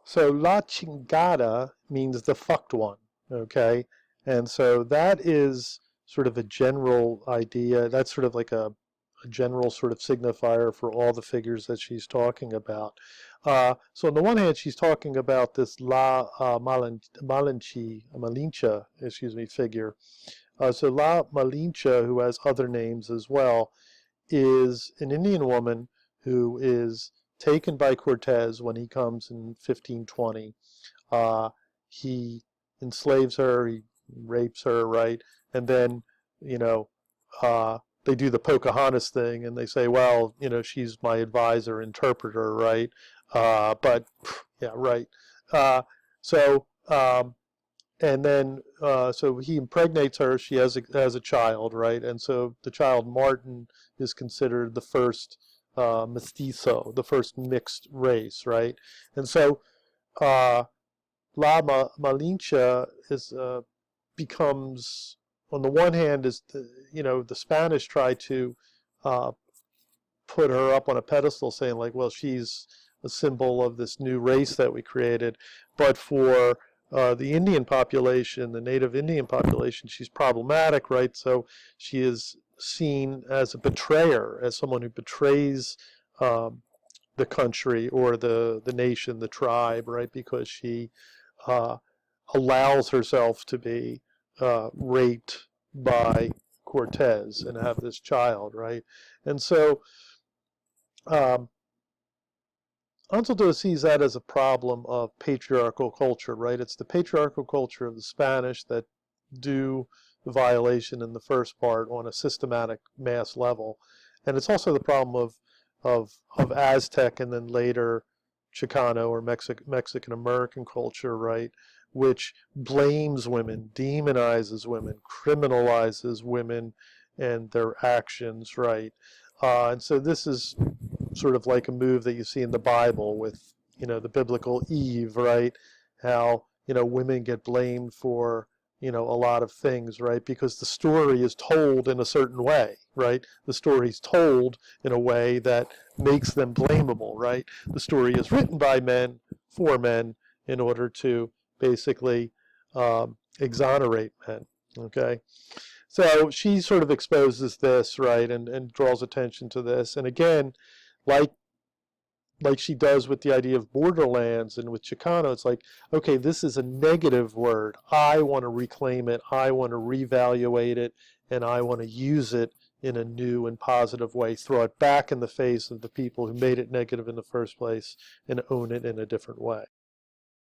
So La Chingada means the fucked one, okay? And so that is sort of a general idea. That's sort of like a general sort of signifier for all the figures that she's talking about. So on the one hand, she's talking about this Malinche, excuse me, figure. So La Malinche, who has other names as well, is an Indian woman who is taken by Cortez when he comes in 1520. Uh, he enslaves her, he rapes her, right? And then, you know, they do the Pocahontas thing and they say, well, you know, she's my advisor, interpreter, right? But, yeah, right. So, and then, so he impregnates her. She has a child, right? And so the child Martin is considered the first mestizo, the first mixed race, right? And so uh, Malinche is becomes, on the one hand, is the Spanish try to uh, put her up on a pedestal, saying like, well, she's a symbol of this new race that we created, but for the Indian population, the native Indian population, she's problematic, right? So she is seen as a betrayer, as someone who betrays um, the country or the nation, the tribe, right? Because she uh, allows herself to be raped by Cortez and have this child, right? And so um, Ansaldo sees that as a problem of patriarchal culture, right? It's the patriarchal culture of the Spanish that do the violation in the first part on a systematic mass level. And it's also the problem of Aztec and then later Chicano or Mexican American culture, right? Which blames women, demonizes women, criminalizes women and their actions, right? And so this is sort of like a move that you see in the Bible with, the biblical Eve, right? How, women get blamed for, a lot of things, right? Because the story is told in a certain way, right? The story is told in a way that makes them blamable, right? The story is written by men for men in order to basically exonerate men, okay? So she sort of exposes this, right, and draws attention to this. And again, like she does with the idea of borderlands and with Chicano, it's like, okay, this is a negative word. I want to reclaim it. I want to reevaluate it, and I want to use it in a new and positive way. Throw it back in the face of the people who made it negative in the first place and own it in a different way.